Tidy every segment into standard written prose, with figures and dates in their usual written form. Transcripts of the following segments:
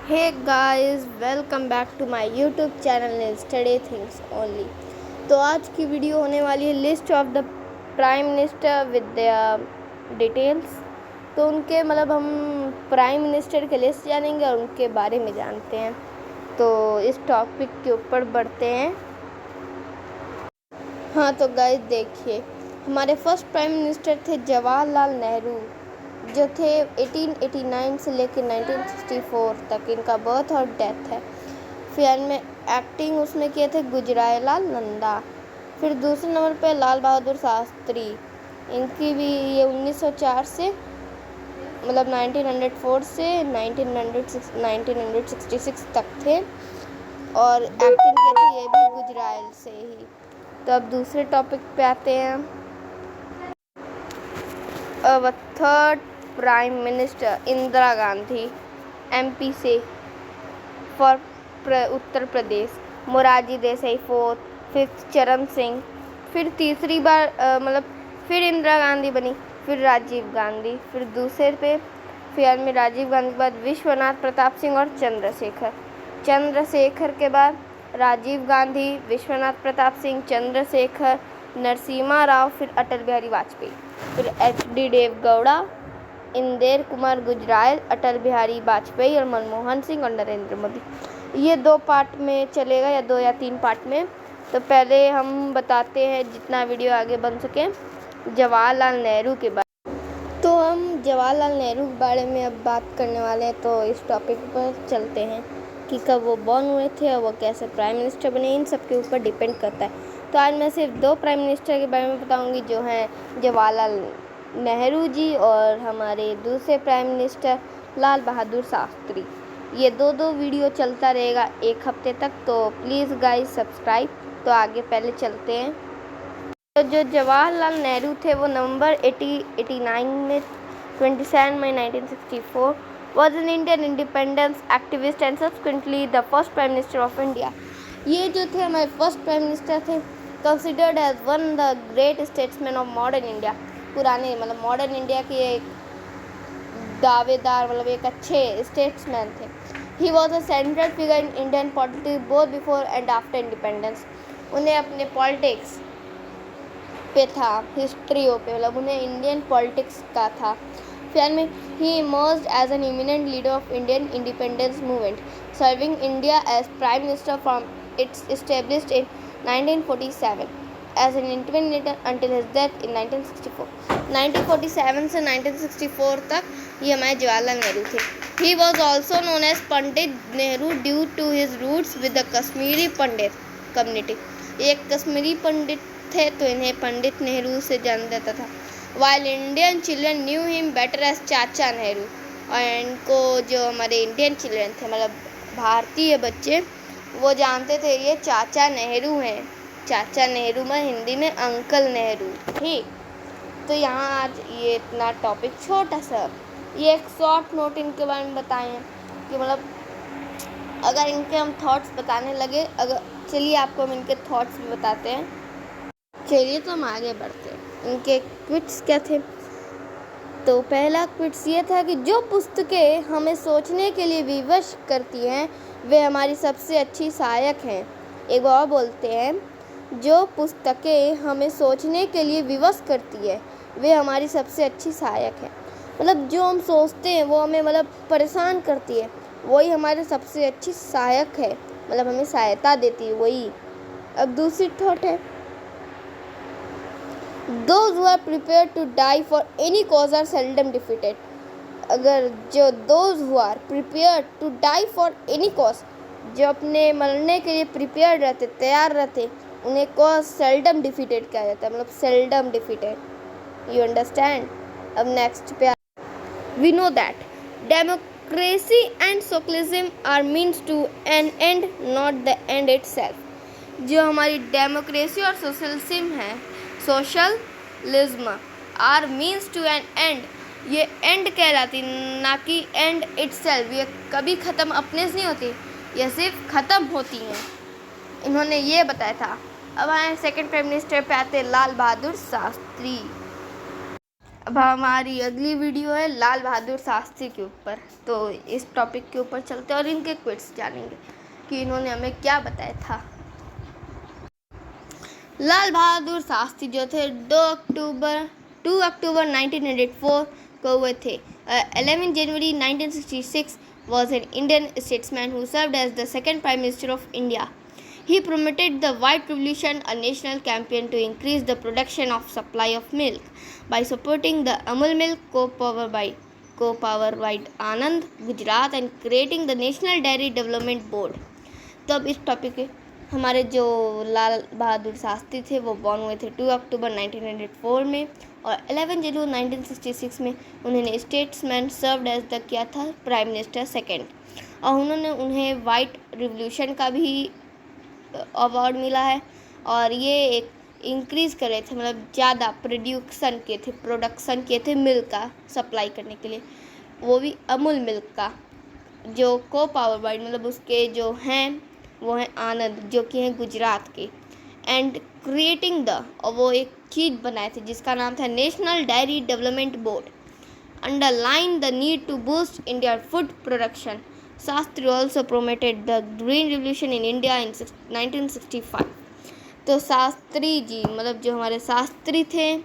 Hey guys, welcome back to my YouTube channel Study Things Only। तो आज की video होने वाली है list of the prime minister with the details. तो उनके हम प्राइम मिनिस्टर के लिस्ट जानेंगे और उनके बारे में जानते हैं। तो इस टॉपिक के ऊपर बढ़ते हैं। हाँ तो गाइस देखिए, हमारे फर्स्ट प्राइम मिनिस्टर थे जवाहरलाल नेहरू, जो थे 1889 से लेकर 1964 तक इनका बर्थ और डेथ है। फिर में एक्टिंग उसमें किए थे गुजराईलाल नंदा। फिर दूसरे नंबर पे लाल बहादुर शास्त्री, इनकी भी ये 1904 से 1904 से 1966 तक थे और एक्टिंग किए थे ये भी गुजराईल से ही। तो अब दूसरे टॉपिक पे आते हैं। अब third prime minister Indira Gandhi, MP से for Uttar Pradesh. Morarji Desai fourth, fifth Charan Singh. फिर तीसरी बार फिर इंदिरा गांधी बनी, फिर राजीव गांधी। फिर दूसरे पे फिर में राजीव गांधी के बाद विश्वनाथ प्रताप सिंह और चंद्रशेखर के बाद राजीव गांधी, विश्वनाथ प्रताप सिंह, चंद्रशेखर, नरसिम्हा राव, फिर अटल बिहारी वाजपेयी, फिर एच.डी. देवगौड़ा, इंदिरा कुमार गुजराल, अटल बिहारी वाजपेयी और मनमोहन सिंह और नरेंद्र मोदी। ये 2 पार्ट में चलेगा या 2 या 3 पार्ट में। तो पहले हम बताते हैं जितना वीडियो आगे बन सके जवाहरलाल नेहरू के बारे में। तो हम जवाहरलाल नेहरू के बारे में अब बात करने वाले हैं। तो इस टॉपिक पर चलते हैं कि कब वो बॉर्न हुए थे और वो कैसे प्राइम मिनिस्टर बने, इन सब के ऊपर डिपेंड करता है। तो आज मैं सिर्फ 2 प्राइम मिनिस्टर के बारे में बताऊंगी, जो हैं जवाहरलाल नेहरू जी और हमारे दूसरे प्राइम मिनिस्टर लाल बहादुर शास्त्री। ये 2 वीडियो चलता रहेगा 1 हफ्ते तक। तो प्लीज़ गाइस सब्सक्राइब। तो आगे पहले चलते हैं। तो जो जवाहरलाल नेहरू थे वो नवंबर 1889 में 27 मई 1964 was an Indian independence activist and subsequently the first prime minister of India. ये जो थे हमारे फर्स्ट प्राइम मिनिस्टर थे, considered as one the great statesman of modern India. पुराने मॉडर्न इंडिया के एक दावेदार एक अच्छे स्टेट्समैन थे। He was a central figure in Indian politics both before and after independence. उन्हें अपने पॉलिटिक्स पे था, हिस्ट्रियों पे उन्हें इंडियन पॉलिटिक्स का था। फिर में he emerged as an eminent leader of Indian independence movement, serving India as prime minister from its established in 1947 as an independent until his death in 1964। 1947 से 1964 तक ये हमारे जवाहरलाल नेहरू थे। He was also known as Pandit Nehru due to his roots with the Kashmiri Pandit community। एक कश्मीरी पंडित थे तो इन्हें पंडित नेहरू से जाना जाता था। While Indian children knew him better as चाचा नेहरू। और इनको जो हमारे इंडियन चिल्ड्रन थे भारतीय बच्चे, वो जानते थे ये चाचा नेहरू हैं। चाचा नेहरू में हिंदी में अंकल नेहरू। ठीक, तो यहाँ आज ये इतना टॉपिक छोटा सा, ये एक शॉर्ट नोट इनके बारे में बताएं कि अगर इनके हम थॉट्स बताने लगे, अगर चलिए आपको हम इनके थॉट्स भी बताते हैं। चलिए तो हम आगे बढ़ते हैं। इनके क्विट्स क्या थे? तो पहला क्विट्स ये था कि जो पुस्तकें हमें सोचने के लिए विवश करती हैं वे हमारी सबसे अच्छी सहायक हैं। एक बार बोलते हैं, जो पुस्तकें हमें सोचने के लिए विवश करती है वे हमारी सबसे अच्छी सहायक है। जो हम सोचते हैं वो हमें परेशान करती है, वही हमारे सबसे अच्छी सहायक है, हमें सहायता देती है वही। अब दूसरी थॉट है, those who are prepared to die for any cause are seldom defeated। अगर जो those who are prepared to die for any cause, जो अपने मरने के लिए प्रिपेयर रहते, तैयार रहते, उन्हें कॉज सेल्डम डिफीटेड कहा जाता है, सेल्डम डिफीटेड। You understand. अब नेक्स्ट पे, we know that democracy and socialism are means to an end not the end itself. जो हमारी डेमोक्रेसी और सोशलिज्म है, socialism are means to an end, ये एंड कहलाती ना कि एंड इटसेल्फ। ये कभी ख़त्म अपने से नहीं होती, ये सिर्फ ख़त्म होती हैं। इन्होंने ये बताया था। अब आए सेकंड प्राइम मिनिस्टर पे आते लाल बहादुर शास्त्री। अब हमारी अगली वीडियो है लाल बहादुर शास्त्री के ऊपर, तो इस टॉपिक के ऊपर चलते हैं और इनके क्विट्स जानेंगे कि इन्होंने हमें क्या बताया था। लाल बहादुर शास्त्री जो थे 2 अक्टूबर 1904 को हुए थे। 11 जनवरी 1966 was an Indian statesman who served as the second Prime Minister of India. He promoted the White Revolution, a national campaign to increase the production of supply of milk by supporting the Amul Milk co-powered by Anand, Gujarat, and creating the National Dairy Development Board. तो अब इस topic हमारे जो लाल बहादुर शास्त्री थे वो born हुए थे 2 अक्टूबर 1904 में और 11 जनवरी 1966 में उन्होंने स्टेट्समैन सर्व्ड एज द किया था प्राइम मिनिस्टर सेकंड, और उन्हें वाइट रिवॉल्यूशन का भी अवार्ड मिला है। और ये एक इंक्रीज़ कर रहे थे, मतलब ज़्यादा प्रोडक्शन किए थे मिल्क का सप्लाई करने के लिए, वो भी अमूल मिल्क का, जो को पावर बाइड मतलब उसके जो हैं वो हैं आनंद जो कि हैं गुजरात के, एंड क्रिएटिंग द, और वो एक चीज़ बनाए थे जिसका नाम था national dairy development board, underline the need to boost India food production. Shastri also promoted the green revolution in India in 1965। तो शास्त्री जी मतलब जो हमारे शास्त्री थे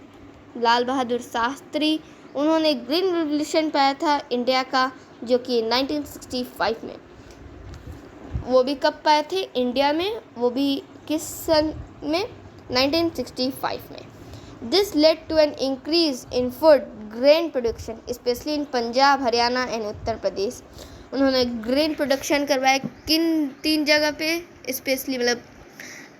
लाल बहादुर शास्त्री, उन्होंने ग्रीन रिवॉल्यूशन पाया था इंडिया का, जो कि 1965 में। वो भी कब पाए थे इंडिया में, वो भी किस सन में, 1965 में। This led to an increase in food grain production specially in Punjab, Haryana and Uttar Pradesh. उन्होंने ग्रेन प्रोडक्शन करवाया किन 3 जगह पे स्पेशली, मतलब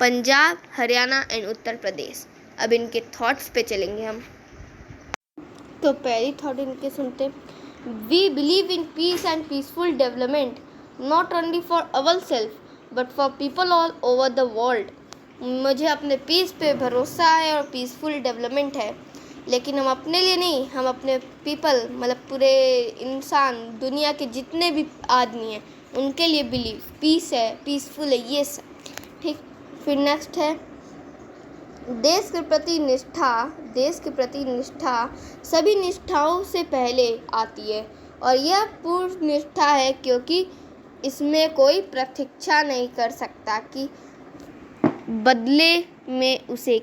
पंजाब, हरियाणा एंड उत्तर प्रदेश। अब इनके थॉट्स पे चलेंगे हम। तो पहली थॉट इनके सुनते, we believe in peace and peaceful development not only for our self but for people all over the world. मुझे अपने पीस पे भरोसा है और पीसफुल डेवलपमेंट है, लेकिन हम अपने लिए नहीं, हम अपने पीपल मतलब पूरे इंसान दुनिया के जितने भी आदमी हैं उनके लिए बिलीव, पीस है, पीसफुल है, ये सब ठीक। फिर नेक्स्ट है देश के प्रति निष्ठा सभी निष्ठाओं से पहले आती है, और यह पूर्ण निष्ठा है क्योंकि इसमें कोई प्रतीक्षा नहीं कर सकता कि बदले में उसे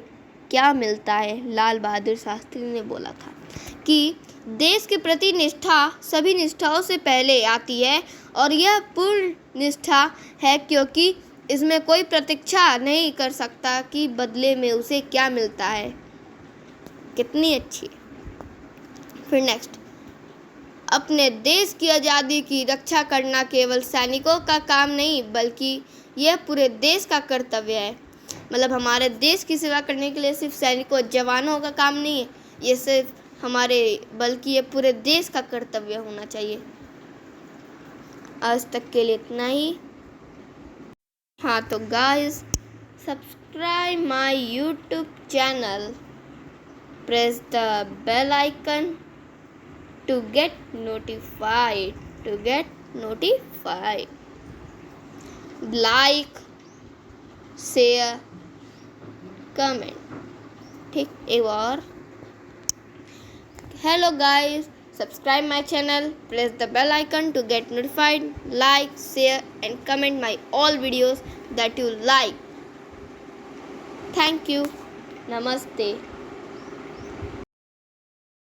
क्या मिलता है। लाल बहादुर शास्त्री ने बोला था कि देश के प्रति निष्ठा सभी निष्ठाओं से पहले आती है और यह पूर्ण निष्ठा है क्योंकि इसमें कोई प्रतीक्षा नहीं कर सकता कि बदले में उसे क्या मिलता है। कितनी अच्छी। फिर नेक्स्ट, अपने देश की आज़ादी की रक्षा करना केवल सैनिकों का काम नहीं बल्कि यह पूरे देश का कर्तव्य है। मतलब हमारे देश की सेवा करने के लिए सिर्फ सैनिकों जवानों का काम नहीं है, ये सिर्फ हमारे बल्कि ये पूरे देश का कर्तव्य होना चाहिए। आज तक के लिए इतना ही। हाँ तो guys, subscribe my YouTube channel, press the bell icon to get notified, like, share, comment, ठीक। एक और, hello guys, subscribe my channel, press the bell icon to get notified, like, share and comment my all videos that you like. Thank you. Namaste.